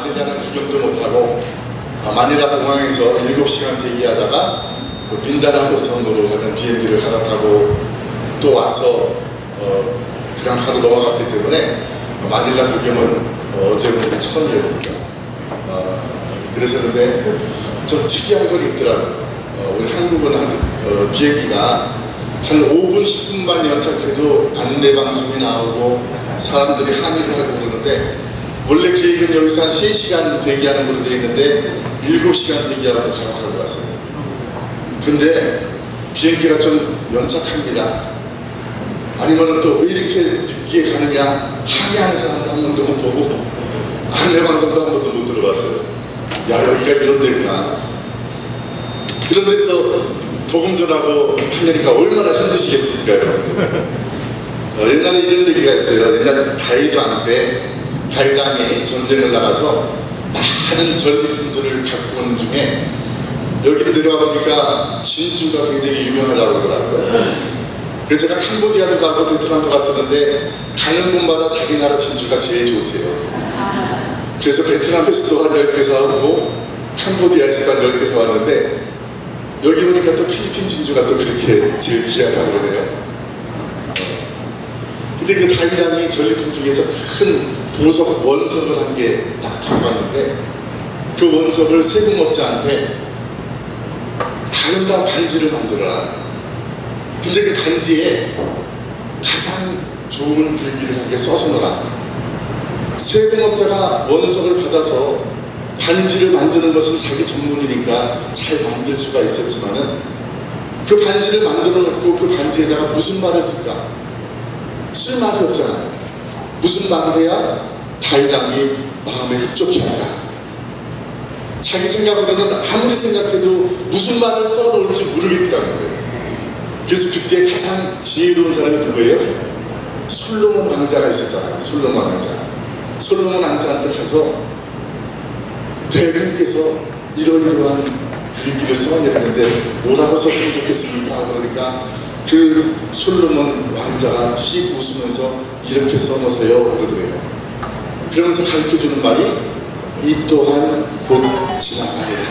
마닐라는 구경도 못하고 마닐라 공항에서 7시간 대기하다가 민다나오섬으로 가는 비행기를 갈아타고 또 와서 그냥 바로 넘어갔기 때문에 마닐라 구경은 어제는 처음이었거든요. 그랬었는데 좀 특이한 건 있더라고요. 우리 한국은 비행기가 한 5분, 10분만 연착해도 안내방송이 나오고 사람들이 항의를 하고 그러는데 원래 계획은 여기서 한 3시간 대기하는 걸로 되어 있는데 7시간 대기하고 갈아타고 왔어요. 근데 비행기가 좀 연착합니다. 아니면 또 왜 이렇게 늦게 가느냐 항의하는 사람도 한 번도 못 보고 안내방송도 한 번도 못 들어봤어요. 야, 여기가 이런 데구나. 그런 데서 복음 전하고 하려니까 얼마나 힘드시겠습니까, 여러분들. 옛날에 이런 얘기가 있어요. 옛날 다윗왕 때 다윗왕이 전쟁을 나가서 많은 전리품들을 갖고 온 중에 여기 내려와 보니까 진주가 굉장히 유명하다고 그러더라고요. 그래서 제가 캄보디아도 가고 베트남도 갔었는데 가는 곳마다 자기 나라 진주가 제일 좋대요. 그래서 베트남에서도 한 10개 사오고 캄보디아에서도 한 10개 사왔는데 여기 보니까 또 필리핀 진주가 또 그렇게 제일 귀하다고 그러네요. 근데 그 다윗왕이 전리품 중에서 큰 보석 원석을 한 개 딱 갖고 왔는데 그 원석을 세금업자한테 아름다운 반지를 만들어라. 근데 그 반지에 가장 좋은 글귀를 한 개 써서 넣어라. 세금업자가 원석을 받아서 반지를 만드는 것은 자기 전문이니까 잘 만들 수가 있었지만은 그 반지를 만들어 놓고 그 반지에다가 무슨 말을 쓸까? 쓸 말이 없잖아요. 무슨 말을 해야 다윗왕이 마음에 흡족해 할까? 자기 생각으로는 아무리 생각해도 무슨 말을 써놓을지 모르겠더라는 거예요. 그래서 그때 가장 지혜로운 사람이 누구예요? 솔로몬 왕자가 있었잖아요. 솔로몬 왕자. 솔로몬 왕자한테 가서 대군께서 이러이러한 글귀를 써야 되는데 뭐라고 썼으면 좋겠습니까? 그러니까 그 솔로몬 왕자가 씩 웃으면서 이렇게 써놓으세요 그러더래요. 그러면서 가르쳐주는 말이 이 또한 곧 지나가리라.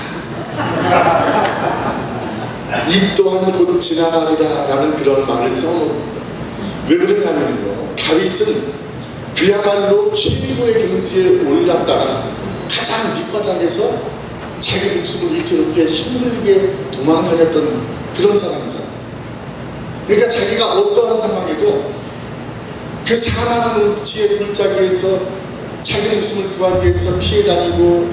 이 또한 곧 지나가리라 라는 그런 말을 써놓습니다. 왜 그러냐면요, 다윗은 그야말로 최고의 경지에 올랐다가 가장 밑바닥에서 자기 목숨을 위태롭게 힘들게 도망다녔던 그런 사람이잖아요. 그러니까 자기가 어떠한 상황에도 그 사망의 지의 골짜기에서 자기 목숨을 구하기 위해서 피해 다니고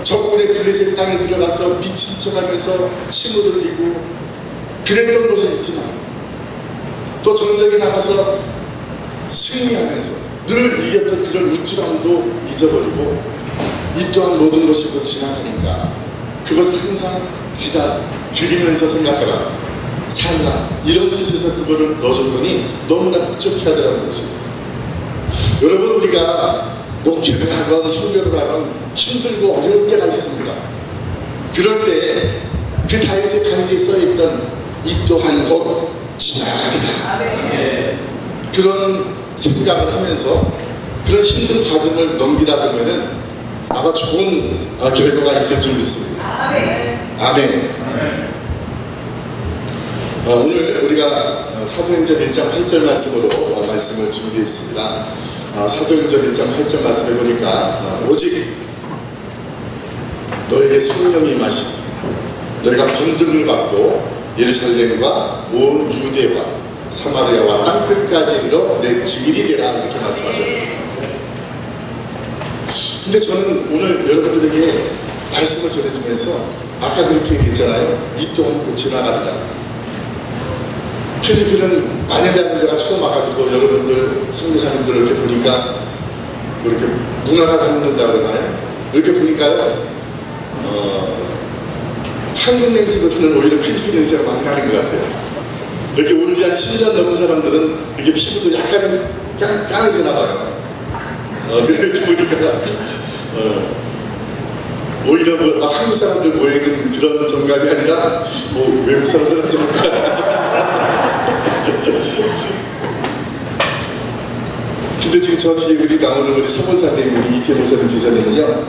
적군의 블레셋 땅에 들어가서 미친 척하면서 침을 흘리고 그랬던 것은 있지만 또 전쟁에 나가서 승리하면서 늘 이겼던 그런 우쭐함도 잊어버리고 이 또한 모든 것이 곧 지나가니까 그것을 항상 기리면서 생각하라, 살라, 이런 뜻에서 그거를 넣어줬더니 너무나 흡족해 하더라는 것이에요. 여러분, 우리가 목회를 하건 설교를 하건 힘들고 어려울 때가 있습니다. 그럴 때 그 다윗의 간지에 써있던 이 또한 곧 지나가리라, 그런 생각을 하면서 그런 힘든 과정을 넘기다 보면은 아마 좋은 결과가 있을 줄 믿습니다. 아멘. 오늘 우리가 사도행전 1장 8절 말씀으로 말씀을 준비했습니다. 사도행전 1장 8절 말씀해 보니까 오직 너에게 성령이 임하시고 너희가 권능을 받고 예루살렘과 온 유대와 사마리아와 땅끝까지 이르러 내 증인이 되라, 이렇게 말씀하셨거든요. 근데 저는 오늘 여러분들에게 말씀을 전해주면서 아까 그렇게 얘기했잖아요. 이 또한 곧 지나가리라. 필리핀은 마닐라는 제가 처음 와가지고 여러분들 선교사님들 이렇게 보니까 이렇게 문화가 닮는다고 그러나요? 이렇게 보니까요, 한국 냄새보다는 오히려 필리핀 냄새가 많이 나는 것 같아요. 이렇게 온 지 한 10년 넘은 사람들은 이렇게 피부도 약간은 까매지나 봐요. 이렇게 보니까 오히려 막 한국 사람들 모이는 그런 정감이 아니라 외국 사람들은 정감. 근데 지금 저 뒤에 우리 나오는 우리 서본사님, 우리 이태 목사님, 비서님은요,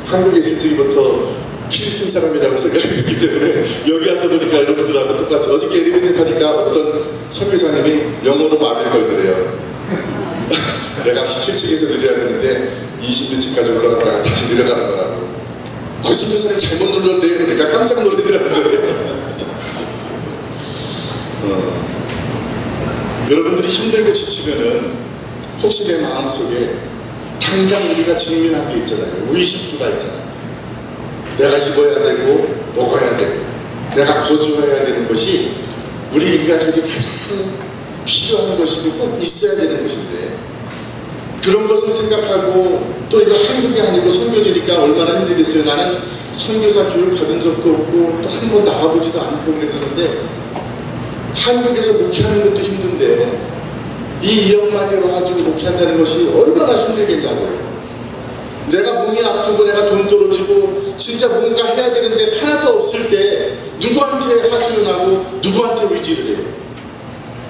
한국에 있을 적부터 필리핀 사람이라고 생각했기 때문에 여기 와서 보니까 여러분들하고 똑같이 어저께 엘리베이터 타니까 어떤 설교사님이 영어로 말을 걸더래요. 내가 17층에서 내려야 되는데 20몇 층까지 올라갔다가 다시 내려가는 거라고. 설교사님 잘못 눌렀네요. 그러니까 깜짝 놀라더라고요. 여러분들이 힘들고 지치면은 혹시 내 마음속에 당장 우리가 직면한 게 있잖아요. 의식주가 있잖아요. 내가 입어야 되고 먹어야 되고 내가 거주해야 되는 것이 우리 인간에게 가장 필요한 것이고 꼭 있어야 되는 것인데 그런 것을 생각하고 또 이거 한국이 아니고 선교지니까 얼마나 힘들겠어요. 나는 선교사 교육 받은 적도 없고 또 한 번 나가보지도 않고 그랬었는데 한국에서 목회하는 것도 힘든데 이 이역만으로 가지고 목회한다는 것이 얼마나 힘들겠냐고요. 내가 몸이 아프고 내가 돈 떨어지고 진짜 뭔가 해야 되는데 하나도 없을 때 누구한테 하소연하고 누구한테 의지를 해요.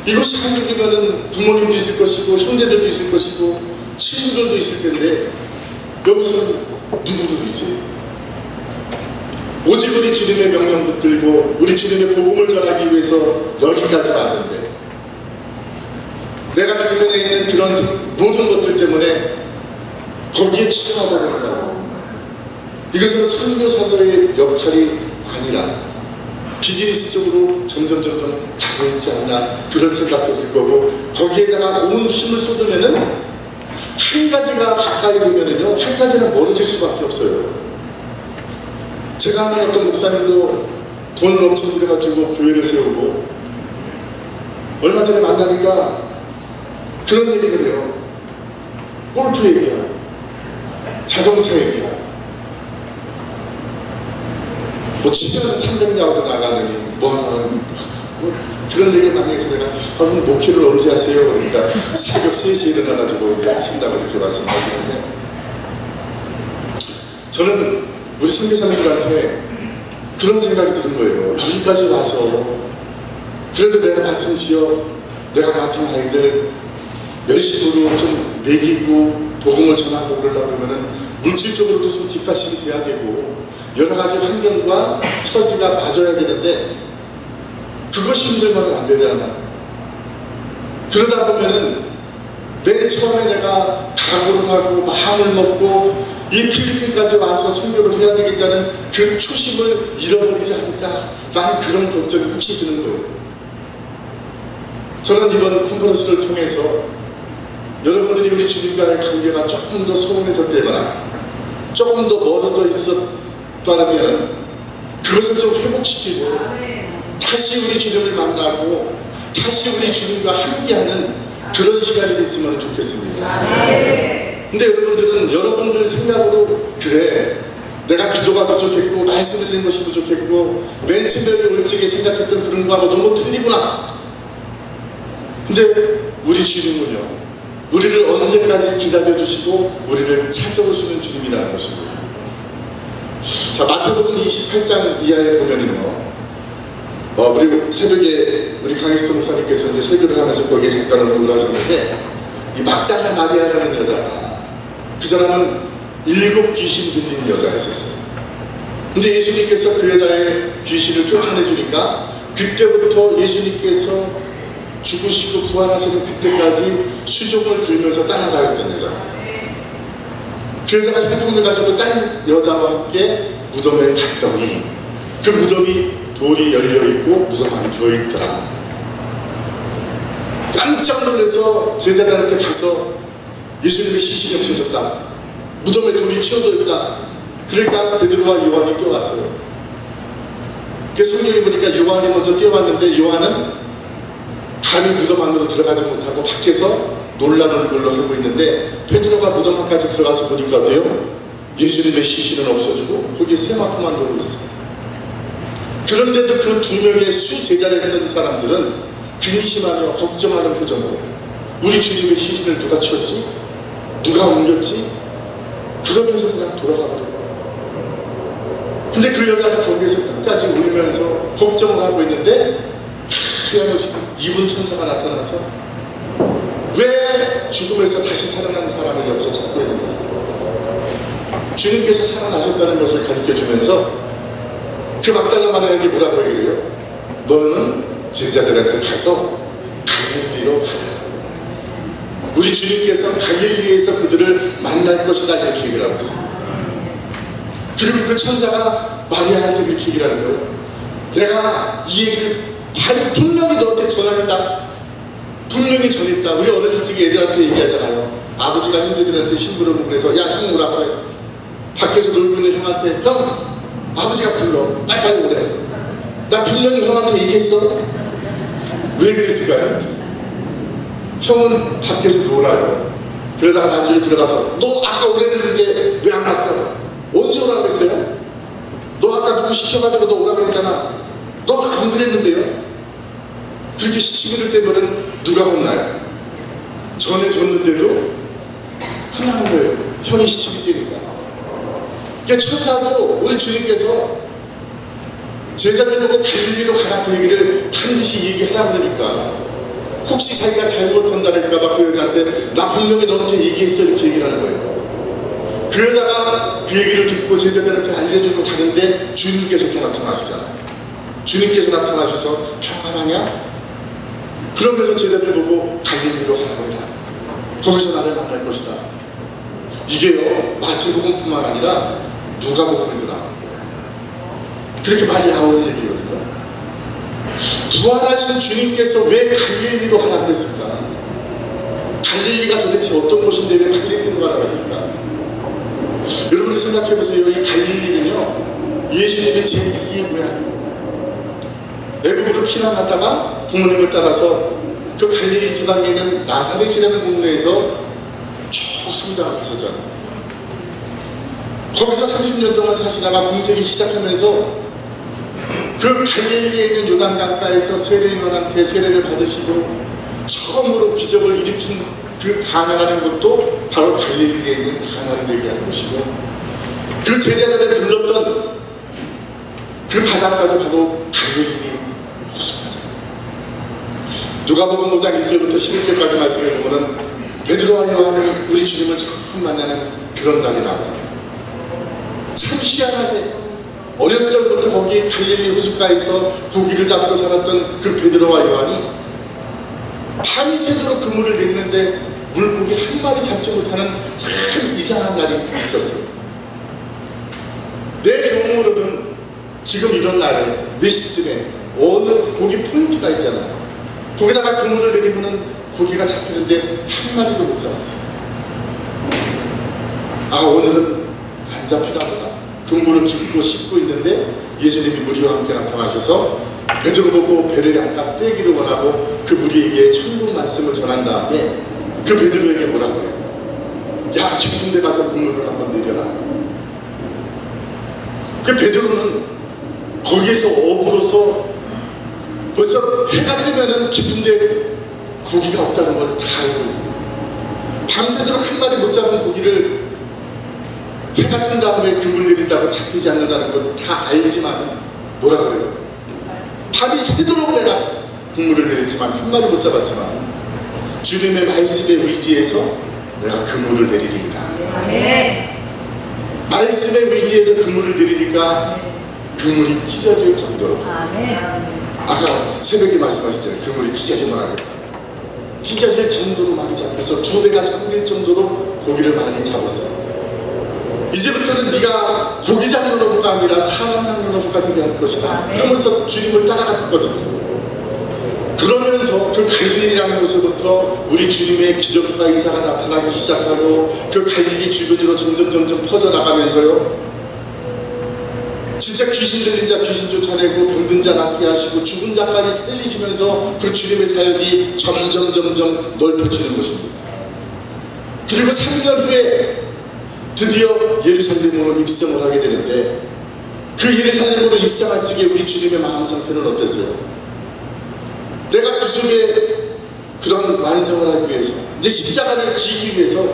이것이 한국이면은 부모님도 있을 것이고 형제들도 있을 것이고 친구들도 있을 텐데 여기서는 누구를 의지해요. 오직 우리 주님의 명령 붙들고 우리 주님의 복음을 전하기 위해서 여기까지 왔는데 내가 주변에 있는 그런 모든 것들 때문에 거기에 치중하다 보니까 이것은 선교사들의 역할이 아니라 비즈니스 쪽으로 점점 가고 있지 않나 그런 생각도 들 거고 거기에다가 온 힘을 쏟으면은 한 가지가 가까이 되면은요 한 가지는 멀어질 수밖에 없어요. 제가 아는 어떤 목사님도 돈을 엄청 들여가지고 교회를 세우고 얼마 전에 만나니까 그런 얘기를 해요. 골프 얘기야. 자동차 얘기야. 뭐 치면 300야드 나가더니 뭐 하나 그런 얘기를 많이 해서 내가 그럼 목회를 언제 하세요? 그러니까 새벽 3시에 일어나가지고 이렇게 하신다고 이렇게 말씀하시는데 저는 우리 선교사님들한테 그런 생각이 드는 거예요. 여기까지 와서 그래도 내가 맡은 지역, 내가 맡은 아이들 열심으로 좀 먹이고 복음을 전하고 그러려고 그러면은 물질적으로도 좀 뒷받침이 돼야 되고 여러 가지 환경과 처지가 맞아야 되는데 그것이 힘들면 안 되잖아. 그러다 보면은 맨 처음에 내가 각오를 하고 마음을 먹고 이 필리핀까지 와서 선교를 해야 되겠다는 그 초심을 잃어버리지 않을까 라는 그런 걱정이 혹시 드는 거예요. 저는 이번 컨퍼런스를 통해서 여러분들이 우리 주님과의 관계가 조금 더 소원해졌다거나 조금 더 멀어져 있었다면 그것을 좀 회복시키고 다시 우리 주님을 만나고 다시 우리 주님과 함께하는 그런 시간이 됐으면 좋겠습니다. 근데 여러분들은 여러분들 생각으로 그래 내가 기도가 부족했고 말씀 드리는 것이 부족했고 맨 처음에 올직에 생각했던 그런 거하고 너무 틀리구나. 근데 우리 주님은요 우리를 언제까지 기다려주시고 우리를 찾아오시는 주님이라는 것입니다. 자, 마태복음 28장 이하에 보면은요 우리 새벽에 우리 강희스토 목사님께서 이제 설교를 하면서 거기에 잠깐 언급을 하셨는데 이 막달라 마리아라는 여자가 그 사람은 7 귀신 들린 여자였었어요. 근데 예수님께서 그 여자의 귀신을 쫓아내 주니까 그때부터 예수님께서 죽으시고 부활하시는 그때까지 수종을 들면서 따라다녔던 여자입니다. 그 여자가 형통을 가지고 딴 여자와 함께 무덤에 갔더니 그 무덤이 돌이 열려있고 무덤 안에 비어있더라. 깜짝 놀라서 제자들한테 가서 예수님의 시신이 없어졌다. 무덤에 돌이 치워져 있다. 그러니까 베드로와 요한이 뛰어왔어요. 그래서 성경에 보니까 요한이 먼저 뛰어왔는데 요한은 감히 무덤 안으로 들어가지 못하고 밖에서 놀라는 걸로 하고 있는데 베드로가 무덤 안까지 들어가서 보니까 어때요? 예수님의 시신은 없어지고 거기에 세마포만 놓여 있어요. 그런데도 그 2명의 수제자를 했던 사람들은 근심하며 걱정하는 표정으로 우리 주님의 시신을 누가 치웠지? 누가 옮겼지? 그러면서 그냥 돌아가더라고요. 근데 그 여자는 거기에서 끝까지 울면서 걱정을 하고 있는데 하얀옷 입은 천사가 나타나서 왜 죽음에서 다시 살아난 사람을 여기서 찾고 있는가? 주님께서 살아나셨다는 것을 가르쳐주면서 그 막달라 마리아에게 뭐라고 얘기해요? 너는 제자들한테 가서 갈릴리로 가라. 우리 주님께서 갈릴리에서 그들을 만날 것이다 이렇게 얘기를 하고 있어요. 그리고 그 천사가 마리아한테 그렇게 얘기를 하는 거예요. 내가 이 얘기를 분명히 너한테 전하겠다. 분명히 전했다. 우리 어렸을 적에 애들한테 얘기하잖아요. 아버지가 형제들한테 심부름을 해서 야 형 오라고 해. 밖에서 놀고 있는 형한테 형 아버지가 불러 빨리빨리 오래. 나 분명히 형한테 얘기했어. 왜 그랬을까요? 형은 밖에서 놀아요. 그러다가 나중에 들어가서 너 아까 오랬는데 왜 안 왔어? 언제 오라고 그랬어요? 너 아까 누구 시켜가지고 너 오라고 그랬잖아. 너 안 그랬는데요? 그렇게 시치미를 떼면은 누가 혼나요? 전해줬는데도 혼나는 거예요. 형이 시치미 떼니까. 그러니까 천사도 우리 주님께서 제자들 보고 갈릴리로 가라 그 얘기를 반드시 얘기하라 그러니까 혹시 자기가 잘못 전달할까봐 그 여자한테 나 분명히 너한테 얘기했어 이렇게 얘기를 하는 거예요. 그 여자가 그 얘기를 듣고 제자들한테 알려주고 가는데 주님께서 또 나타나시잖아요. 주님께서 나타나셔서 평안하냐? 그러면서 제자들 보고 갈릴리로 가라고 해라. 거기서 나를 만날 것이다. 이게요 마태복음뿐만 아니라 누가복음에도 나옵니다. 그렇게 많이 나오는 얘기거든요. 부활하신 주님께서 왜 갈릴리로 가라고 했을까? 갈릴리가 도대체 어떤 곳인데 왜 갈릴리로 가라고 했을까? 여러분이 생각해보세요. 이 갈릴리는요 예수님의 제2의 고향이에요. 애굽으로 피난 갔다가 부모님을 따라서 그 갈릴리 지방에 있는 나사렛이라는 동네에서 쭉 성장을 하셨잖아요. 거기서 30년 동안 사시다가 공생이 시작하면서 그 갈릴리에 있는 요단강가에서 세례요한한테 세례를 받으시고 처음으로 기적을 일으킨 그 가나라는 것도 바로 갈릴리에 있는 가나를 얘기하는 것이고 그 제자들을 불렀던 그 바닷가도 바로 갈릴리 호수가잖아요. 누가복음 5장 1절부터 11절까지 말씀해 보면은 베드로와 요한이 우리 주님을 처음 만나는 그런 날이 나오잖아요. 참 희한하게 어릴 적부터 거기 갈릴리 호숫가에서 고기를 잡고 살았던 그 베드로와 요한이 밤이 새도록 그물을 냈는데 물고기 한 마리 잡지 못하는 참 이상한 날이 있었어요. 내 경험으로는 지금 이런 날에 몇 시쯤에 어느 고기 포인트가 있잖아요. 거기다가 그물을 내리면은 고기가 잡히는데 한 마리도 못 잡았어요. 아 오늘은 안 잡히나 보다. 그물을 깁고 씹고 있는데 예수님이 무리와 함께 나타나셔서 베드로 보고 배를 약간 떼기를 원하고 그 무리에게 천국 말씀을 전한 다음에 그 베드로에게 뭐라고 해요? 야 깊은 데 가서 그물을 한번 내려라. 그 베드로는 거기에서 어부로서 벌써 해가 뜨면은 깊은 데 고기가 없다는 걸 다 알고 밤새도록 한 마리 못 잡은 고기를 해가 뜬 다음에 그물 내린다고 잡히지 않는다는 걸 다 알지만 뭐라고 그래요? 밤이 새도록 내가 그물을 내렸지만 한 마리 못 잡았지만 주님의 말씀에 의지해서 내가 그물을 내리리이다. 말씀에 의지해서 그물을 내리니까 그물이 찢어질 정도로 아까 새벽에 말씀하셨잖아요. 그물이 찢어지면 안 된다. 찢어질 정도로 많이 잡혀서 두 배가 잠길 정도로 고기를 많이 잡았어요. 이제부터는 네가 고기 잡는 어부가 아니라 사람 잡는 어부가 되게 할 것이다. 그러면서 주님을 따라갔거든요. 그러면서 그 갈릴리라는 곳에부터 우리 주님의 기적과 이사가 나타나기 시작하고 그 갈릴리 주변으로 점점 퍼져나가면서요 진짜 귀신 들린 자 귀신 쫓아내고 병든 자 낫게 하시고 죽은 자까지 살리시면서 그 주님의 사역이 점점 넓혀지는 것입니다. 그리고 3년 후에 드디어 예루살렘으로 입성을 하게 되는데 그 예루살렘으로 입성한 적에 우리 주님의 마음 상태는 어땠어요? 내가 구속의 그런 완성을 하기 위해서 이제 십자가를 지기 위해서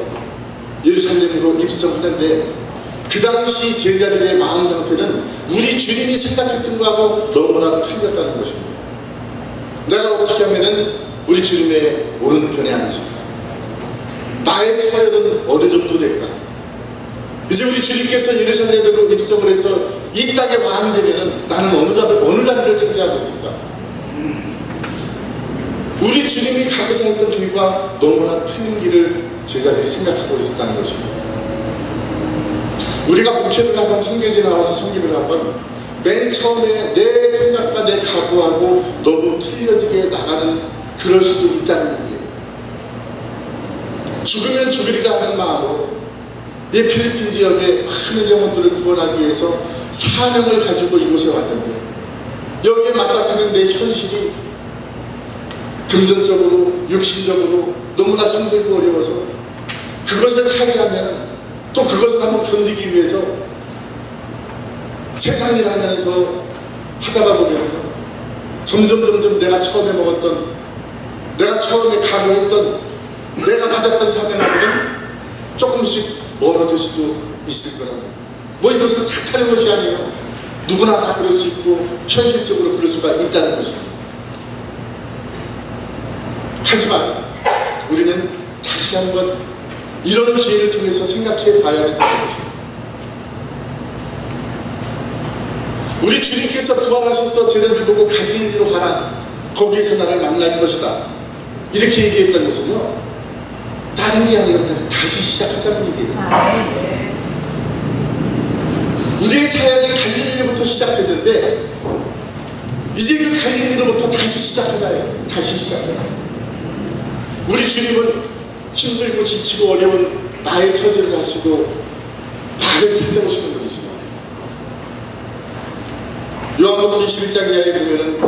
예루살렘으로 입성하는데 그 당시 제자들의 마음 상태는 우리 주님이 생각했던 거하고 너무나 틀렸다는 것입니다. 내가 어떻게 하면은 우리 주님의 오른편에 앉을까? 나의 서열은 어느 정도 될까? 이제 우리 주님께서 예루살렘으로 입성을 해서 이 땅에 왕이 되면은 나는 어느 자리를 차지하고 있을까? 우리 주님이 가고자 했던 길과 너무나 틀린 길을 제자들이 생각하고 있었다는 것입니다. 우리가 목회를 한번 선교지 나와서 섬기를 한번 맨 처음에 내 생각과 내 각오하고 너무 틀려지게 나가는 그럴 수도 있다는 얘기예요. 죽으면 죽으리라 하는 마음으로 이 필리핀 지역의 많은 영혼들을 구원하기 위해서 사명을 가지고 이곳에 왔는데 여기에 맞닥뜨리는 내 현실이 금전적으로 육신적으로 너무나 힘들고 어려워서 그것을 타개하면 또 그것을 한번 견디기 위해서 세상 일 하면서 하다가 보면 점점 내가 처음에 먹었던, 내가 처음에 각오했던, 내가 받았던 사명하고는 조금씩 멀어질 수도 있을 거라고. 뭐 이것을 탓하는 것이 아니에요. 누구나 다 그럴 수 있고 현실적으로 그럴 수가 있다는 것입니다. 하지만 우리는 다시 한번 이런 기회를 통해서 생각해 봐야 된다는 것입니다. 우리 주님께서 부활하셔서 제자들 보고 갈릴리로 가라, 거기에서 나를 만날 것이다, 이렇게 얘기했다는 것은요, 다른 게 아니라 다시 시작하자는 얘기예요. 우리의 사역이 갈릴리로부터 시작했는데 이제 그 갈릴리로부터 다시 시작하자예요. 다시 시작하자. 우리 주님은 힘들고 지치고 어려운 나의 처지를 하시고 나를 찾아오시는 분이시죠. 요한복음 21장 이하에 보면은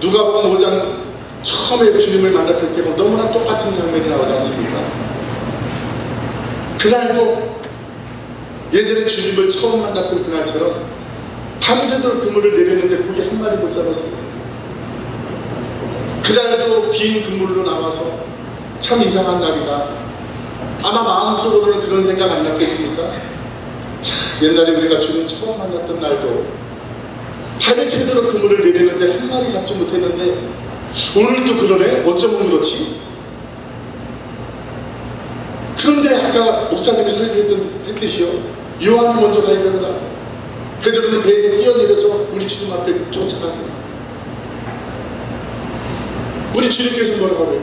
누가복음 5장 처음에 주님을 만났을 때와 너무나 똑같은 장면이 나오지 않습니까? 그날도 예전에 주님을 처음 만났던 그날처럼 밤새도록 그물을 내렸는데 고기 한 마리 못 잡았어요. 그날도 빈 그물로 나와서 참 이상한 날이다. 아마 마음속으로는 그런 생각 안 났겠습니까? 옛날에 우리가 주님 처음 만났던 날도 밤에 새도록 그물을 내렸는데 한 마리 잡지 못했는데 오늘도 그러네? 어쩌면 그렇지? 그런데 아까 목사님이 설교했듯이요, 요한이 먼저 가야 베드로는 배에서 뛰어내려서 우리 주님 앞에 쫓아가고, 우리 주님께서 뭐라고 하래요?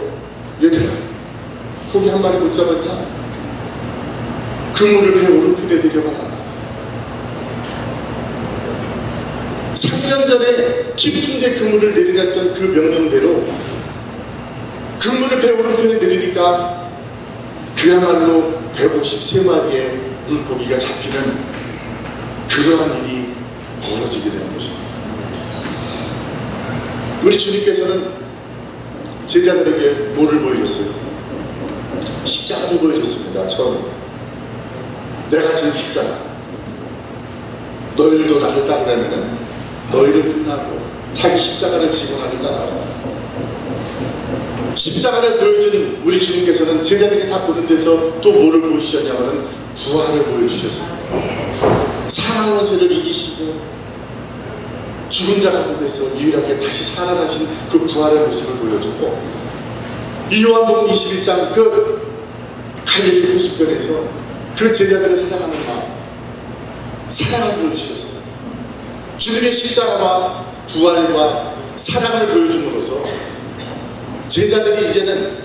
얘들아, 고기 한 마리 못 잡았냐? 그물을 배 오른편에 내려봐라. 3년 전에 깊은데 그물을 내리랬던 그 명령대로 그물을 배 오른편에 내리니까 그야말로 153마리의 물고기가 잡히는 그러한 일이 벌어지게 되는 것입니다. 우리 주님께서는 제자들에게 뭐를 보여줬어요? 십자가를 보여줬습니다. 처음에 내가 진 십자가, 너희들도 나를 따르려면 너희를 분하고 자기 십자가를 지고 나를 따라가라. 십자가를 보여준 우리 주님께서는 제자들이 다 보는 데서 또 뭐를 보여주셨냐면 부활을 보여주셨습니다. 사망 원세를 이기시고 죽은 자 가운데서 유일하게 다시 살아나신 그 부활의 모습을 보여줬고, 이 요한복음 21장 그 갈릴리 호수변에서 그 제자들을 사랑하는 마음, 사랑을 보여주셨습니다. 주님의 십자가와 부활과 사랑을 보여줌으로써 제자들이 이제는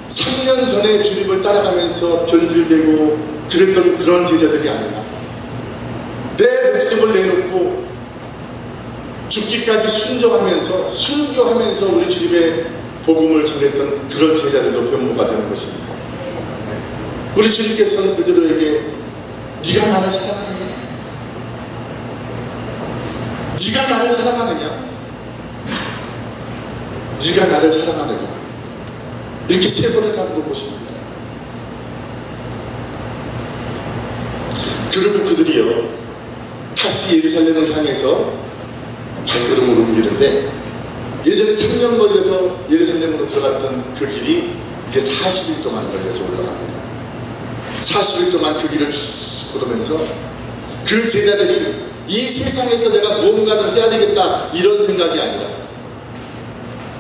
3년 전에 주님을 따라가면서 변질되고 그랬던 그런 제자들이 아니라 내 목숨을 내놓고 죽기까지 순종하면서 순교하면서 우리 주님의 복음을 전했던 그런 제자들로 변모가 되는 것입니다. 우리 주님께서는 그들에게 네가 나를 사랑하느냐? 네가 나를 사랑하느냐? 네가 나를 사랑하느냐? 이렇게 3번을 다 물어보십니다. 그리고 그들이요, 다시 예루살렘을 향해서 발걸음을 옮기는데 예전에 3년 걸려서 예루살렘으로 들어갔던 그 길이 이제 40일 동안 걸려서 올라갑니다. 40일 동안 그 길을 쭉 걸으면서 그 제자들이 이 세상에서 내가 무언가를 해야 되겠다 이런 생각이 아니라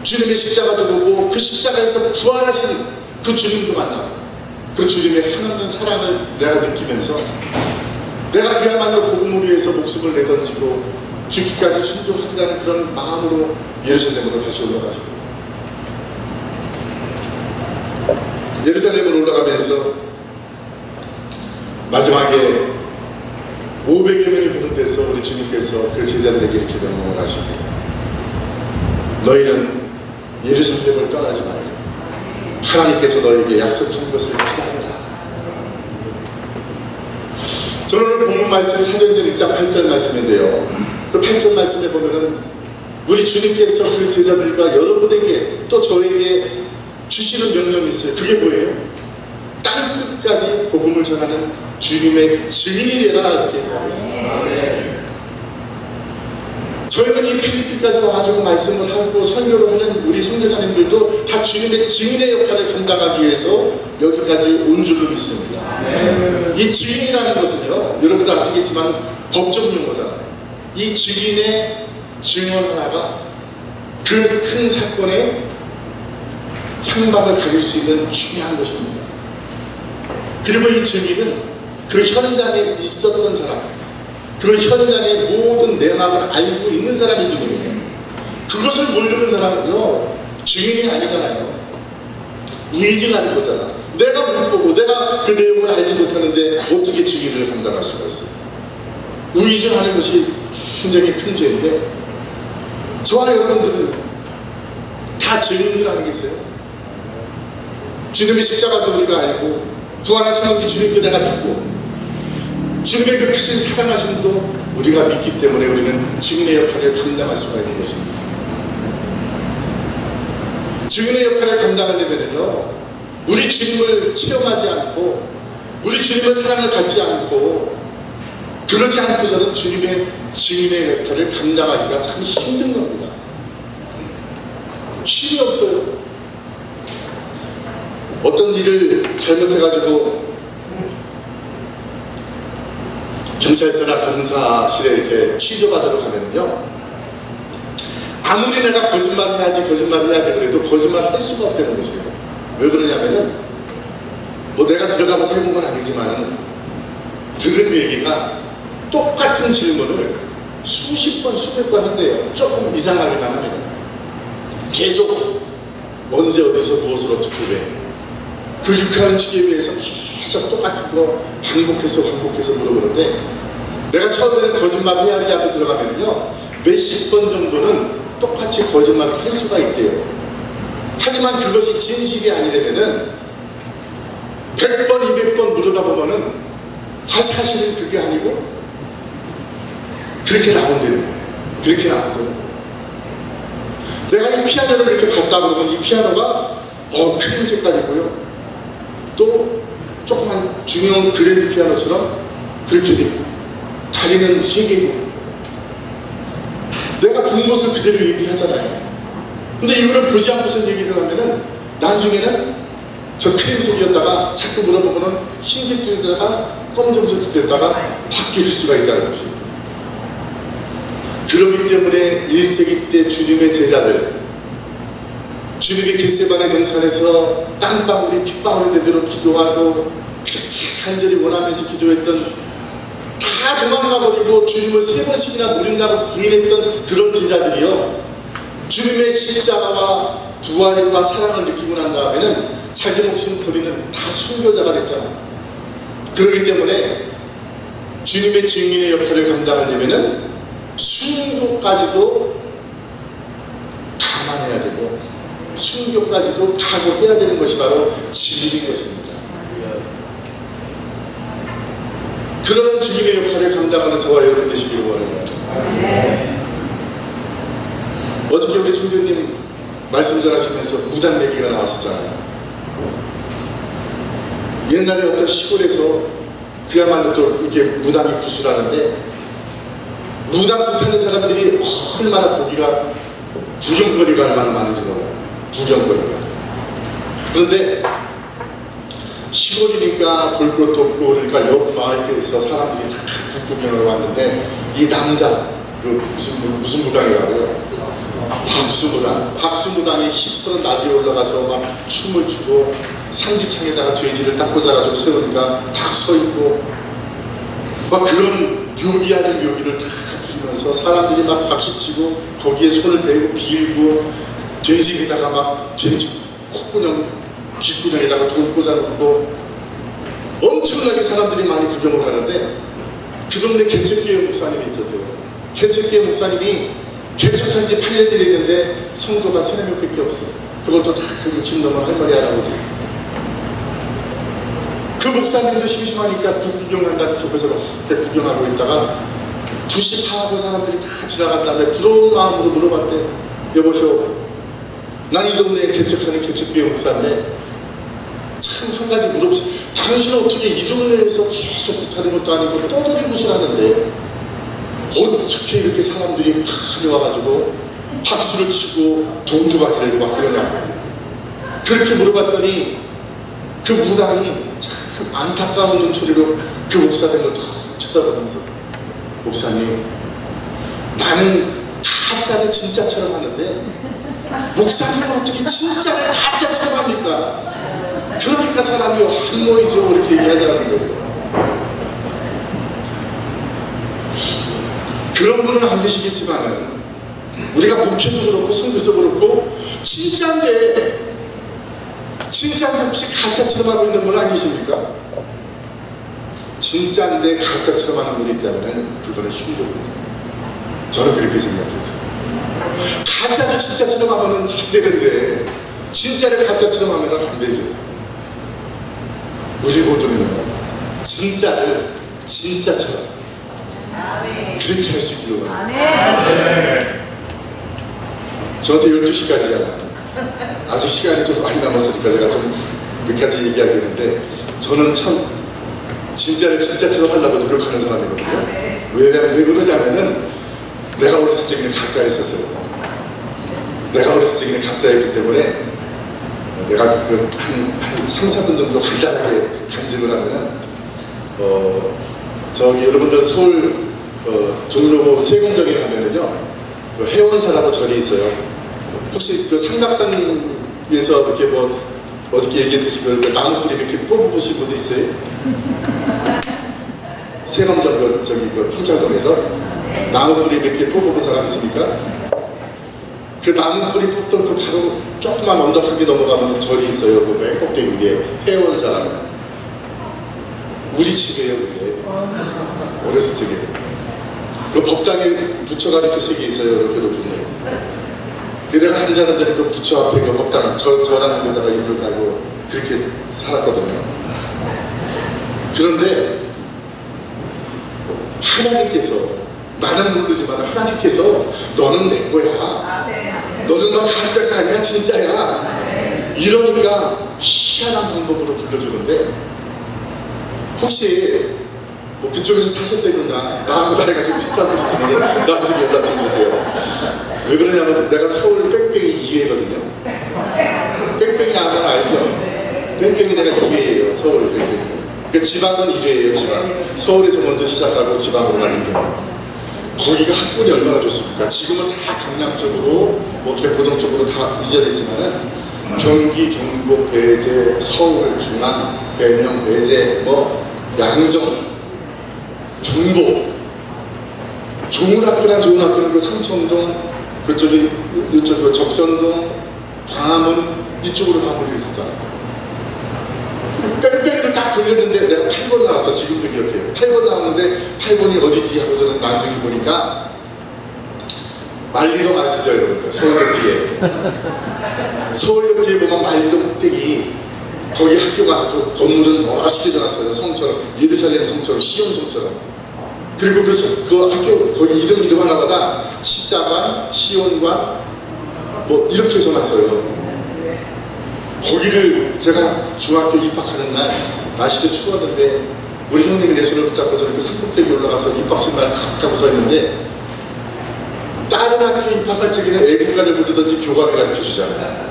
주님의 십자가도 보고 그 십자가에서 부활하신 그 주님도 만나고 그 주님의 하나님 사랑을 내가 느끼면서 내가 그야말로 복음을 위해서 목숨을 내던지고 죽기까지 순종하리라는 그런 마음으로 예루살렘으로 다시 올라가시고, 예루살렘으로 올라가면서 마지막에 500여 명이 보는 데서 우리 주님께서 그 제자들에게 이렇게 명령을 하십니다. 너희는 예루살렘을 떠나지 말라. 하나님께서 너에게 약속한 것을 기다려라. 저는 오늘 본문 말씀 사도행전 1장 8절 말씀인데요, 그 8절 말씀에 보면은 우리 주님께서 그 제자들과 여러분에게 또 저에게 주시는 명령이 있어요. 그게 뭐예요? 땅 끝까지 복음을 전하는 주님의 증인이 되라, 이렇게 얘기하고 있습니다. 저희는 이 필리핀까지 와가지고 말씀을 하고 설교를 하는 우리 선교사님들도 다 주님의 증인의 역할을 감당하기 위해서 여기까지 온 줄로 믿습니다. 이 증인이라는 것은요, 여러분도 아시겠지만 법적 용어잖아요. 이 증인의 증언 하나가 그 큰 사건의 향방을 가릴 수 있는 중요한 것입니다. 그리고 이 증인은 그 현장에 있었던 사람, 그 현장의 모든 내막을 알고 있는 사람이 증인이에요. 그것을 모르는 사람은요, 증인이 아니잖아요. 의증하는 거잖아. 내가 못 보고 내가 그 내용을 알지 못하는데 어떻게 증인을 감당할 수가 있어요? 의증하는 것이 굉장히 큰 죄인데, 저와 여러분들은 다 증인들 아니겠어요? 주님의 십자가도 우리가 알고, 부활하신 우리 주님도 내가 믿고, 주님의 그 크신 사랑하심도 우리가 믿기 때문에 우리는 증인의 역할을 감당할 수가 있는 것입니다. 증인의 역할을 감당하려면요, 우리 주님을 체험하지 않고, 우리 주님의 사랑을 받지 않고, 그러지 않고서는 주님의 증인의 역할을 감당하기가 참 힘든 겁니다. 힘이 없어요. 어떤 일을 잘못해가지고 경찰서나 검사실에 이렇게 취조받으러 가면요, 아무리 내가 거짓말을 해야지 그래도 거짓말을 할 수가 없다는 것이에요. 왜 그러냐면은, 뭐 내가 들어가면서 해본 건 아니지만 들은 얘기가 똑같은 질문을 수십 번 수백 번 한대요. 조금 이상하게 가면 계속 언제 어디서 무엇을 어떻게 왜, 그 유쾌한 치기 위해서 계속 똑같은 거 반복해서 물어보는데, 내가 처음에는 거짓말 해야지 하고 들어가면요, 몇십 번 정도는 똑같이 거짓말을 할 수가 있대요. 하지만 그것이 진실이 아니려면은 100번 200번 물어다 보면은 사실은 그게 아니고 그렇게 나온다는 거예요. 그렇게 나온다는 거예요. 내가 이 피아노를 이렇게 봤다 그러면 이 피아노가 크림 색깔이고요, 또 조그만 중형 그랜드 피아노처럼 그렇게 되고, 다리는 3개고, 내가 본 것을 그대로 얘기를 하잖아요. 근데 이거를 보지 않고서 얘기를 하면은 나중에는 저 크림색이었다가 자꾸 물어보면은 흰색도 되다가 검정색도 되다가 바뀔 수가 있다는 것입니다. 그렇기 때문에 1세기 때 주님의 제자들, 주님이 겟세마네 동산에서 땀방울이 핏방울이 되도록 기도하고 간절히 원하면서 기도했던, 다 도망가버리고 주님을 3번씩이나 모른다고 부인했던 그런 제자들이요, 주님의 십자가와 부활과 사랑을 느끼고 난 다음에는 자기 목숨 버리는 다 순교자가 됐잖아요. 그렇기 때문에 주님의 증인의 역할을 감당하려면은 순교까지도 감안해야 되고, 순교까지도 각오해야 되는 것이 바로 증인인 것입니다. 그러는 증인의 역할을 감당하는 저와 여러분 되시기를 원해요. 어저께 우리 총재님 말씀 전하시면서 무당 얘기가 나왔었잖아요. 옛날에 어떤 시골에서 그야말로 또 이렇게 무당이 구슬하는데, 무당 굿하는 사람들이 얼마나 보기가, 구경거리가 얼마나 많은지 몰라요. 구경거리가. 그런데 시골이니까 볼 것도 없고 그러니까 옆 마을에서 사람들이 다 구경을 왔는데, 이 남자, 그 무슨 무당이라고요? 박수무당이 시퍼런 나디에 올라가서 막 춤을 추고 상지창에다가 돼지를 딱 꽂아가지고 세우니까 딱 서있고 막 그런 묘기 아닌 묘기를 다 부리면서 사람들이 막 박수치고 거기에 손을 대고 빌고 돼지에다가 막 돼지 콧구녕 귓구녕에다가 돈 꽂아놓고 엄청나게 사람들이 많이 구경을 하는데 그 동네 개척교회 목사님이 있더라고요. 개척교회 목사님이 개척한 지 8년 됐는데 성도가 3명밖에 없어요. 그것도 다 60 넘은 할머니 할아버지. 그 목사님도 심심하니까 국 구경한다고 거기서 이렇게 구경하고 있다가 90하고 사람들이 다 지나간 다음에 부러운 마음으로 물어봤대. 여보시오, 난 이 동네에 개척하는 개척교회 목사인데 참 한 가지 물어보시. 당신은 어떻게 이 동네에서 계속 붙하는 것도 아니고 떠돌이 굿을 하는데 어떻게 이렇게 사람들이 많이 와가지고 박수를 치고 돈도 많이 내고 막 그러냐고. 그렇게 물어봤더니 그 무당이 참 안타까운 눈초리로 그 목사님을 더 쳐다보면서 목사님, 나는 가짜를 진짜처럼 하는데 목사님은 어떻게 진짜를 가짜처럼 합니까? 그러니까 사람이 한 모이죠 이렇게 얘기하더라는 거예요. 그런 분은 안 계시겠지만은 우리가 목회도 그렇고 성도도 그렇고 진짜인데 혹시 가짜처럼 하고 있는 분 안 계십니까? 진짜인데 가짜처럼 하는 분이 있다면 그거는 힘듭니다. 저는 그렇게 생각해요. 가짜도 진짜처럼 하면 잘 되는데 진짜를 가짜처럼 하면 안 되죠. 우리 모두는 진짜를 진짜처럼 그렇게 할 수 있기로 합니다. 저한테 12시까지잖아요. 아직 시간이 좀 많이 남았으니까 제가 좀 몇 가지 얘기하겠는데 저는 참 진짜를 진짜처럼 하려고 노력하는 사람이거든요. 왜 그러냐면은 내가 어렸을 적에는 가짜였었어요. 내가 어렸을 적에는 가짜였기 때문에 내가 한 3, 4분 정도 간단하게 간증을 하면은 저기 여러분들 서울 종로구 세공정에 가면은요 그 해원사라고 절이 있어요. 혹시 그 삼각산에서 이렇게 뭐 어저께 얘기했듯이 그 나무뿌리 이렇게 뽑으신 분도 있어요? 세공정 저기 그 평창동에서 나무뿌리 이렇게 뽑아본 사람 있습니까? 그 나무뿌리 뽑던 그 바로 조그만 언덕 한 개 넘어가면 절이 있어요. 그 맨 꼭대기 위에 해원사. 우리 집이에요, 그게. 어렸을 적에. 그 법당에 부처가 이렇게 세 개 있어요. 이렇게 높은 데. 그 내가 잠자는 데는 그 부처 앞에 그 법당 절하는 데다가 이불을 깔고 그렇게 살았거든요. 그런데 하나님께서, 나는 모르지만 하나님께서 너는 내 거야. 너는 너 가짜가 아니야 진짜야. 이러니까 희한한 방법으로 불러주는데 혹시 뭐 그쪽에서 사셨다거나 나하고 나이가 좀 비슷한 분 있으면 나한테 좀 연락 좀 주세요. 왜 그러냐면 내가 서울 뺑뺑이 2회거든요. 뺑뺑이 아면 알죠? 뺑뺑이 내가 2회예요. 서울 뺑뺑이. 그러니까 지방은 1회예요. 지방. 서울에서 먼저 시작하고 지방으로 가는 경우. 거기가 학군이 얼마나 좋습니까? 지금은 다 강남 쪽으로 뭐 개포동 쪽으로 다 이전했지만은 경기, 경북, 배제, 서울, 중앙, 배명, 배제, 뭐 양정, 경북. 좋은 학교나 좋은 학교는 그 삼청동, 그쪽이 이쪽 그 적선동, 광화문 이쪽으로 다 몰려 있었잖아요. 뺑뺑이를 딱 돌렸는데 내가 8번 나왔어. 지금도 기억해요. 8번 나왔는데 8번이 어디지 하고 저는 나중에 보니까 만리동 아시죠 여러분들? 서울역 뒤에. 서울역 뒤에 보면 만리동 꼭대기 거기 학교가 아주 건물은 멋있게 들어갔어요. 성처럼 예루살렘 성처럼 시온 성처럼. 그리고 그 학교 거기 이름 하나마다 십자관, 시온관 뭐 이렇게 해서놨어요. 거기를 제가 중학교 입학하는 날 날씨도 추웠는데 우리 형님이 내 손을 붙잡고서 이렇게 산꼭대기 올라가서 입학신발 탁 하고 서 있는데 다른 학교 입학할 적에는 애국가를 부르든지 교과를 가르쳐 주잖아요.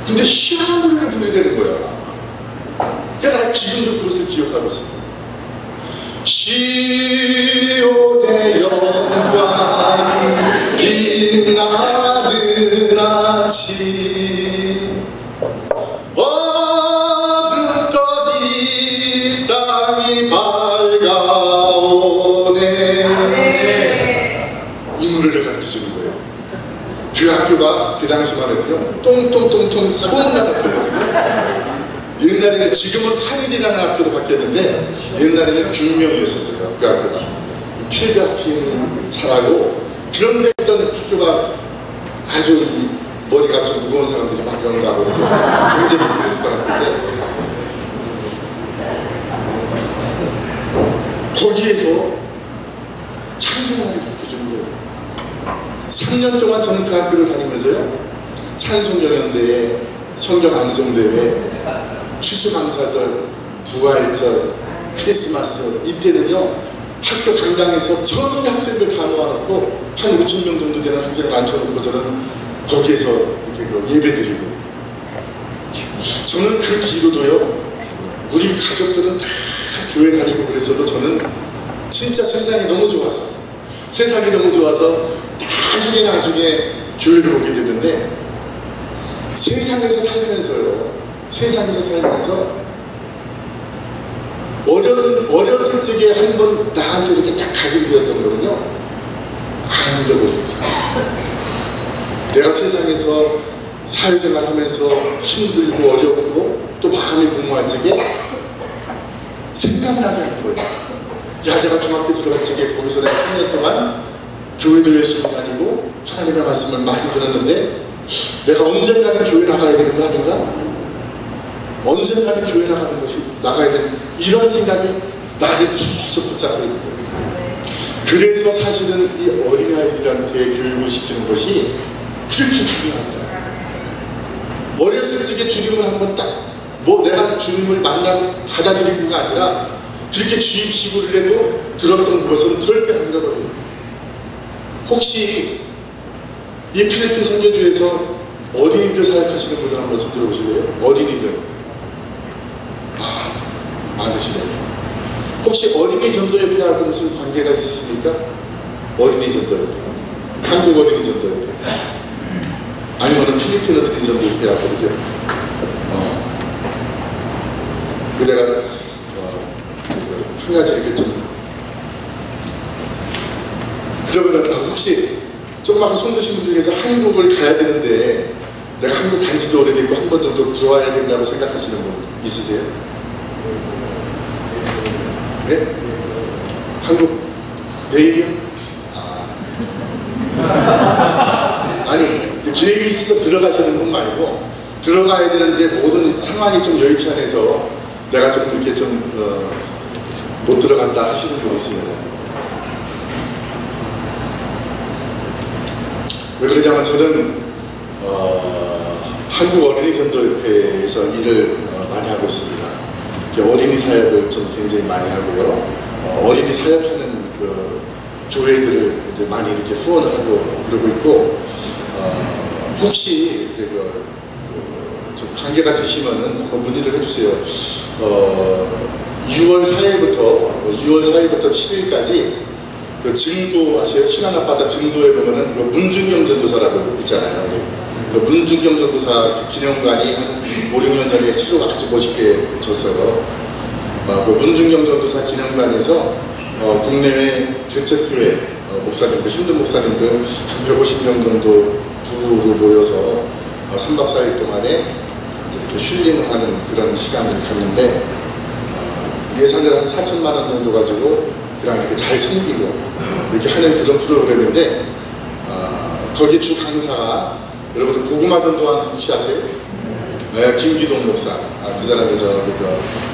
근데 희한한 노래를 부르게 되는 거야. 그래서 나 지금도 그것을 기억하고 있어요. 시온의 영광이 빛나 같이 어둡더니 땅이 밝아오네. 이 노래를 가르쳐주는 거예요. 그 학교가 그 당시만 해도요 똥똥똥똥 소문난 학교거든요. 옛날에는, 지금은 하늘이라는 학교로 바뀌었는데 옛날에는 균명이었었어요. 그 학교가 필드학기는 잘하고, 그런데 있던 학교가 아주 머리가 좀 무거운 사람들이 막 연가고 그래서 굉장히 그랬을 것 같은데, 거기에서 찬송가를 가르쳐주는 거예요. 3년 동안 저는 그 학교를 다니면서요, 찬송경연대회, 성경 암송대회, 추수감사절, 부활절, 크리스마스, 이때는요 학교 강당에서 전 학생들 다 모아놓고 한 5,000명 정도 되는 학생을 앉혀놓고 저는 거기에서 이렇게 예배드리고, 저는 그 뒤로도요 우리 가족들은 다 교회 다니고 그랬어도 저는 진짜 세상이 너무 좋아서 나중에 교회를 오게 됐는데, 세상에서 살면서 어렸을 적에 한번 나한테 이렇게 딱 각인되었던 거는요, 안 잊어버리죠. 내가 세상에서 사회생활 하면서 힘들고 어렵고 또 마음이 공허한 적에 생각나게 하는 거예요. 야, 내가 중학교 들어갈 적에 거기서 내가 3년 동안 교회도 열심히 다니고 하나님의 말씀을 많이 들었는데, 내가 언젠가는 교회 나가야 되는 거 아닌가? 언젠가는 교회 나가야 되는, 이런 생각이 나를 계속 붙잡고 있는 거예요. 그래서 사실은 이 어린아이들한테 교육을 시키는 것이 그렇게 중요합니다. 어렸을 적에 주님을 한번 딱, 내가 주님을 만나고 받아들이고가 아니라 그렇게 주입식으로 해도 들었던 것은 절대 안 잃어버려요. 혹시 이 필리핀 선교주에서 어린이들 사역하시는 분들 한번 좀 들어보실래요? 어린이들 많으시네요. 혹시 어린이 전도협회하고 무슨 관계가 있으십니까? 어린이 전도협회, 한국 어린이 전도협회, 아니면 필리핀 어린이 전도협회하고 이렇게 내가 한 가지 이렇게 좀, 그러면은 혹시 조그맣게 손 드신 분 중에서 한국을 가야 되는데 내가 한국 간지도 오래됐고 한 번 정도 들어와야 된다고 생각하시는 분 있으세요? 네? 한국 내일이요? 아니, 계획이 있어서 들어가시는 분 말고, 들어가야 되는데 모든 상황이 좀 여의치 않아서 내가 좀 이렇게 좀 못 들어간다 하시는 분 있으면, 왜 그러냐면 저는 한국 어린이 전도협회에서 일을 많이 하고 있습니다. 어린이 사역을 좀 굉장히 많이 하고요. 어린이 사역하는 그 교회들을 이제 많이 이렇게 후원을 하고 그러고 있고, 혹시 좀 관계가 되시면은 한번 문의를 해주세요. 6월 4일부터 7일까지 그 증도 아세요? 신안 앞바다 증도에 보면은 그 문중경 전도사라고 있잖아요. 그 문중경 전도사 기념관이 한 5, 6년 전에 새로 아주 멋있게 졌어요. 그 문중경 전도사 기념관에서 국내외 개척교회 목사님들, 힘든 목사님들 한 150명 정도 부부로 모여서 3박 4일 동안에 이렇게 힐링을 하는 그런 시간을 갖는데, 예산을 한 4천만 원 정도 가지고 그냥 이렇게 잘 섬기고 이렇게 하는 그런 프로그램인데, 거기 주 강사가, 여러분들 고구마 전도한 혹시 아세요? 네, 김기동 목사. 그 사람이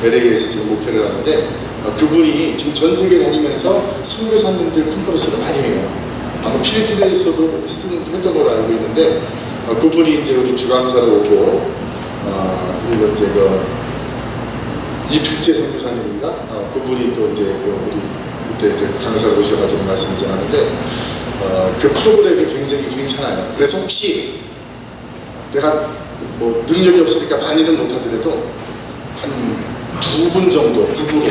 LA에서 지금 목회를 하는데, 그분이 지금 전 세계 다니면서 선교사님들 컨퍼런스를 많이 해요. 필리핀에서도 했던 걸로 알고 있는데, 그분이 이제 우리 주강사로 오고, 그리고 이제 이필재 선교사님인가? 그분이 또 이제 우리 그때 이제 강사로 오셔가지고 말씀을 전하는데, 그 프로그램이 굉장히 괜찮아요. 그래서 혹시 내가 뭐 능력이 없으니까 많이는 못하더라도 한 2분 정도, 부부로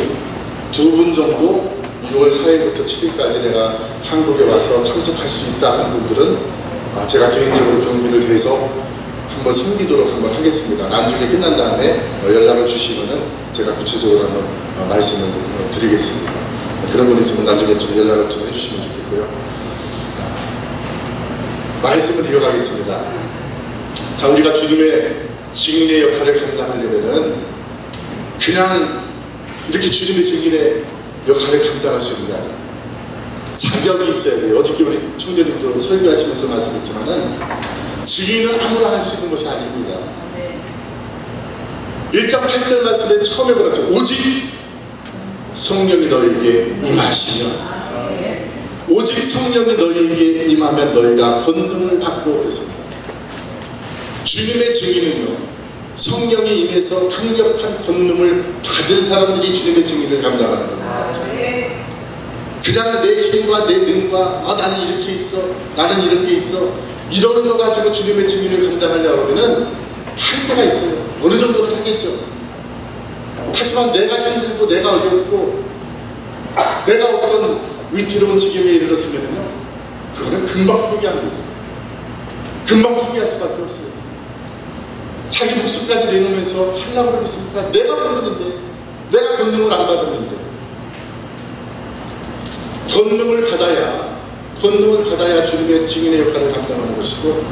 2분 정도 6월 4일부터 7일까지 내가 한국에 와서 참석할 수 있다 하는 분들은 제가 개인적으로 경비를 해서 한번 섬기도록 한번 하겠습니다. 나중에 끝난 다음에 연락을 주시면은 제가 구체적으로 한번 말씀을 드리겠습니다. 그런 분 있으면 나중에 좀 연락을 좀 해주시면 좋겠고요. 말씀을 이어가겠습니다. 자, 우리가 주님의 증인의 역할을 감당하려면은 그냥 이렇게 주님의 증인의 역할을 감당할 수 있는 게 아니라 자격이 있어야 돼요. 어저께 우리 총재님도 설교하시면서 말씀했지만은 증인은 아무나 할 수 있는 것이 아닙니다. 1장 8절 말씀에 처음에 그랬죠. 오직 성령이 너에게 임하시면, 오직 성령이 너에게 임하면 너희가 권능을 받고 그랬습니다. 주님의 증인은요, 성령이 임해서 강력한 권능을 받은 사람들이 주님의 증인을 감당하는 겁니다. 그냥 내 힘과 내 능과 나는 이렇게 있어, 나는 이런 게 있어, 이런 거 가지고 주님의 증인을 감당하려고 하면은 한계가 있어요. 어느 정도는 하겠죠. 하지만 내가 힘들고 내가 어렵고 내가 어떤 위태로운 지경에 이르렀으면요, 그거는 금방 포기합니다. 금방 포기할 수밖에 없어요. 자기 목숨까지 내놓으면서 하려고 그러겠습니까? 내가 권능인데, 내가 권능을 안 받았는데. 권능을 받아야 주님의 증인의 역할을 감당하는 것이고,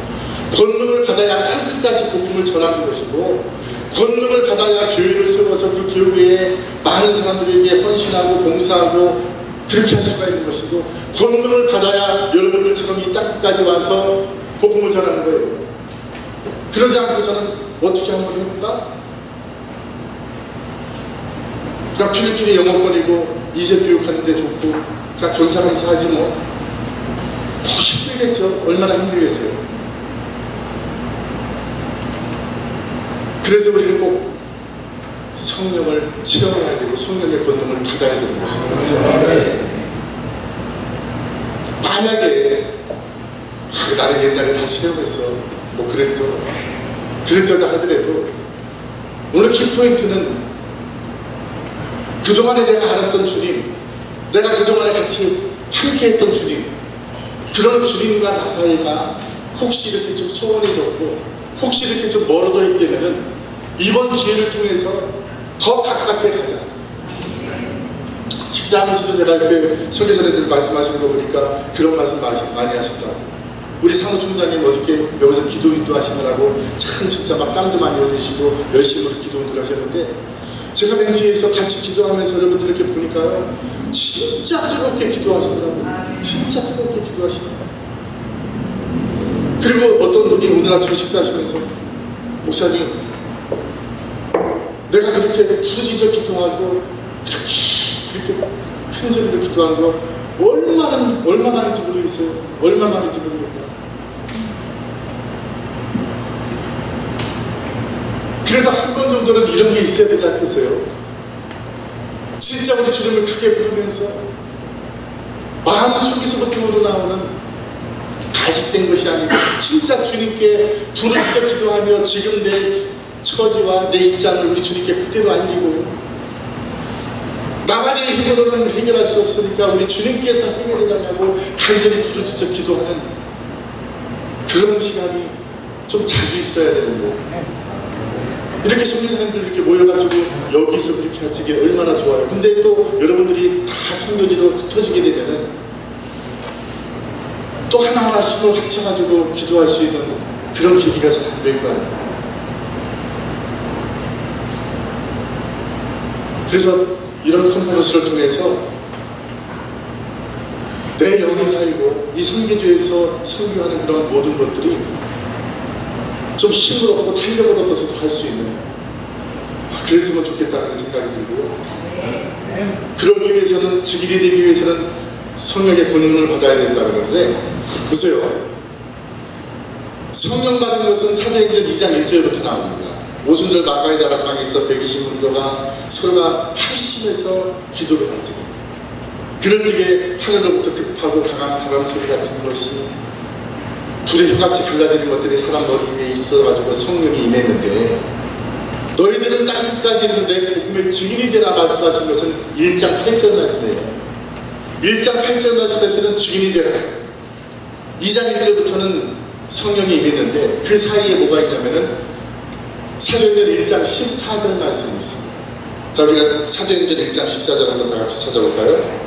권능을 받아야 땅끝까지 복음을 전하는 것이고, 권능을 받아야 교회를 세워서 그 교회에 많은 사람들에게 헌신하고 봉사하고 그렇게 할 수가 있는 것이고, 권능을 받아야 여러분들처럼 이 땅끝까지 와서 복음을 전하는 거예요. 그러지 않고서는 어떻게 한번 해볼까? 그냥 필리핀에 영어권이고 이세 교육하는데 좋고 그냥 겸사겸사 하지 뭐. 힘들겠죠. 얼마나 힘들겠어요. 그래서 우리는 꼭 성령을 체험해야 되고 성령의 권능을 받아야 되는 것입니다. 만약에 나는 옛날에 다 체험했어, 뭐 그랬어, 그랬다고 하더라도 오늘 키포인트는 그동안에 내가 알았던 주님, 내가 그동안에 같이 함께 했던 주님, 그런 주님과 나 사이가 혹시 이렇게 좀 소원해졌고 혹시 이렇게 좀 멀어져 있다면은 이번 기회를 통해서 더 가깝게 가자. 식사하면서도 제가 이렇게 설교사님들 말씀하시는 거 보니까 그런 말씀 많이 하시더라고요. 우리 사무총장님 어저께 여기서 기도인도 하시느라고 참 진짜 막 땀도 많이 흘리시고 열심히 기도인도 하셨는데, 제가 맨 뒤에서 같이 기도하면서 여러분들 이렇게 보니까요, 진짜 뜨겁게 기도하시더라고요. 진짜 뜨겁게 기도하시더라고요. 그리고 어떤 분이 오늘 아침에 식사하시면서, 목사님, 내가 그렇게 부르짖어 기도하고 그렇게 큰 소리로 기도한 거 얼마만인지 모르겠어요. 얼마만인지 모르겠다. 그래도 한 번 정도는 이런 게 있어야 되지 않겠어요? 진짜 우리 주님을 크게 부르면서 마음속에서부터 우러나오는 가식된 것이 아니고 진짜 주님께 부르짖어 기도하며 지금 내 처지와 내 입장을 우리 주님께 그대로 알리고, 나만의 힘으로는 해결할 수 없으니까 우리 주님께서 해결해달라고 간절히 부르짖어 기도하는 그런 시간이 좀 자주 있어야 되는데, 이렇게 성교사님들 이렇게 모여가지고 여기서 그렇게 하는 게 얼마나 좋아요. 근데 또 여러분들이 다 성교지로 흩어지게 되면은 또 하나하나 힘을 합쳐가지고 기도할 수 있는 그런 계기가 잘 안 될 거 아니에요. 그래서 이런 컨퍼런스를 통해서 내 영이 살고 이 선교주에서 선교하는 그런 모든 것들이 좀 힘을 얻고 탄력을 얻어서도 할 수 있는, 그랬으면 좋겠다는 생각이 들고요. 그러기 위해서는, 증인이 되기 위해서는 성령의 권능을 받아야 된다는 건데, 보세요. 성령 받은 것은 사도행전 2장 1절부터 나옵니다. 오순절 마가의 다락방에서 120문도가 서로가 합심해서 기도를 하지. 그럴 적에 하늘로부터 급하고 강한 바람 소리 같은 것이 불의 혀같이 갈라지는 것들이 사람 머리 위에 있어가지고 성령이 임했는데, 너희들은 땅끝까지 있는데 복음의 증인이 되라 말씀하신 것은 1장 8절 말씀이에요. 1장 8절 말씀에서는 증인이 되라, 2장 1절부터는 성령이 임했는데 그 사이에 뭐가 있냐면은 사도행전 1장 14절 말씀이 있습니다. 자, 우리가 사도행전 1장 14절 한번 다 같이 찾아볼까요?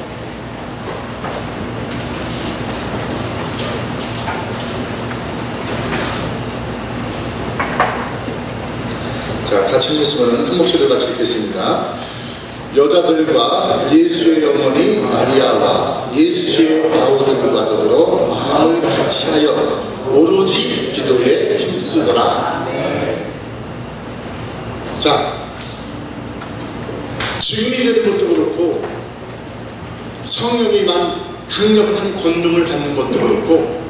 자, 다 찾으시면 한 목소리로 같이 읽겠습니다. 여자들과 예수의 어머니 마리아와 예수의 아우들과 더불어 마음을 같이하여 오로지 기도에 힘쓰더라. 자, 증인이 되는 것도 그렇고 성령이 만 강력한 권능을 받는 것도 그렇고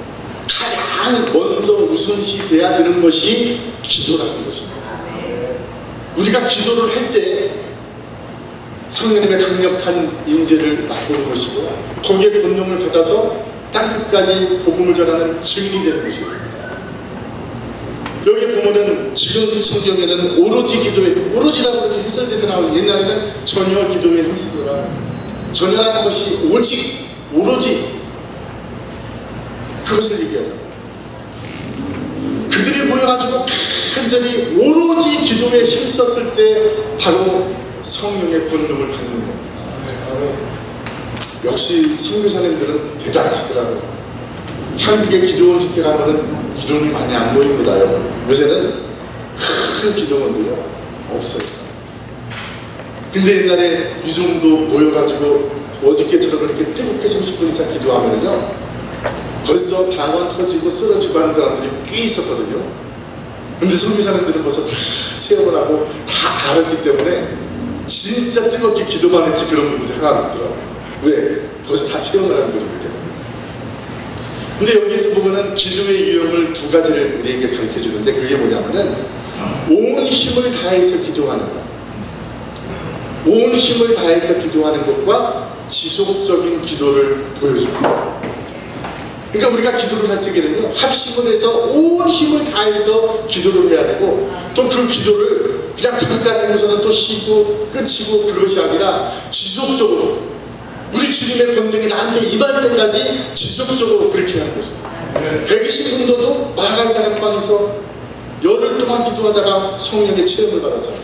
가장 먼저 우선시 돼야 되는 것이 기도라는 것입니다. 우리가 기도를 할 때 성령님의 강력한 임재를 맛보는 것이고 거기에 권능을 받아서 땅끝까지 복음을 전하는 증인이 되는 것입니다. 여기 보면은 지금 성경에는 오로지 기도에, 오로지라고 이렇게 해설돼서 나오는, 옛날에는 전혀 기도에 힘쓰더라. 전혀라는 것이 오직, 오로지 그것을 얘기하죠. 그들이 모여가지고 간절히 오로지 기도에 힘썼을 때 바로 성령의 권능을 받는 겁니다. 역시 선교사님들은 대단하시더라고요. 한국의 기도원 집회 가면은 기도원이 많이 안 모입니다, 여러분. 요새는 큰 기도원도요 없어요. 근데 옛날에 이 정도 모여가지고 어저께처럼 이렇게 뜨겁게 30분 이상 기도하면은요 벌써 방언 터지고 쓰러지고 하는 사람들이 꽤 있었거든요. 근데 선교사님들은 벌써 다 체험을 하고 다 알았기 때문에 진짜 뜨겁게 기도만 했지 그런 분들이 하나도 없더라고요. 왜? 벌써 다 체험을 하는 분이기 때문에. 근데 여기에서 보면은 기도의 유형을 두 가지를 우리에게 가르쳐 주는데 그게 뭐냐면은 온 힘을 다해서 기도하는 것, 온 힘을 다해서 기도하는 것과 지속적인 기도를 보여줍니다. 그러니까 우리가 기도를 할 적에는요 합심을 해서 온 힘을 다해서 기도를 해야 되고 또 그 기도를 그냥 잠깐 하고서는 또 쉬고 끝이고 그것이 아니라 지속적으로 우리 주님의 권능이 나한테 임할 때까지 지속적으로 그렇게 하는 것입니다. 120분도도 마가의 다락방에서 열흘 동안 기도하다가 성령의 체험을 받았잖아요.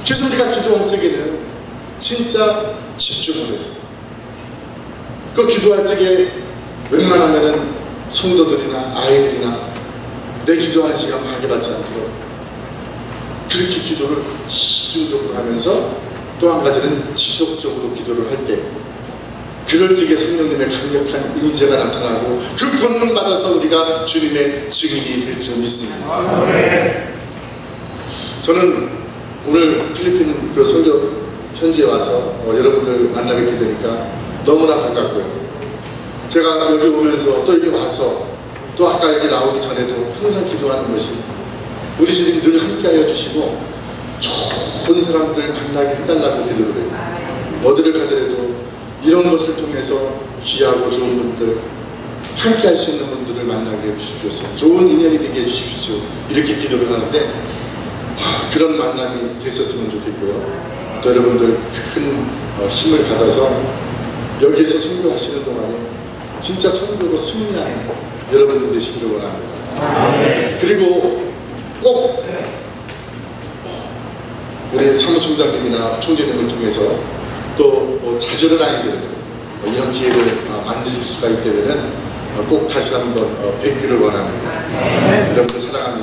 그래서 우리가 기도할 적에는 진짜 집중을 해서 그 기도할 적에 웬만하면은 성도들이나 아이들이나 내 기도하는 시간 방해받지 않도록 그렇게 기도를 집중적으로 하면서 또 한 가지는 지속적으로 기도를 할 때 그럴 적에 성령님의 강력한 임재가 나타나고 그 권능 받아서 우리가 주님의 증인이 될 줄 믿습니다. 저는 오늘 필리핀 그 선교 현지에 와서 여러분들 만나 뵙게 되니까 너무나 반갑고요. 제가 여기 오면서 또 여기 와서 또 아까 여기 나오기 전에도 항상 기도하는 것이 우리 주님 늘 함께 하여 주시고 좋은 사람들 만나게 해달라고 기도를 해요. 어디를 가더라도 이런 것을 통해서 귀하고 좋은 분들 함께 할 수 있는 분들을 만나게 해주십시오. 좋은 인연이 되게 해주십시오. 이렇게 기도를 하는데 그런 만남이 됐었으면 좋겠고요. 또 여러분들 큰 힘을 받아서 여기에서 선교하시는 동안에 진짜 선교로 승리하는 여러분들 되시기를 원합니다. 그리고 꼭 우리 사무총장님이나 총재님을 통해서 또 자주는 아니더라도 이런 기회를 만드실 수가 있다면 꼭 다시 한번 뵙기를 원합니다. 여러분들 사랑합니다.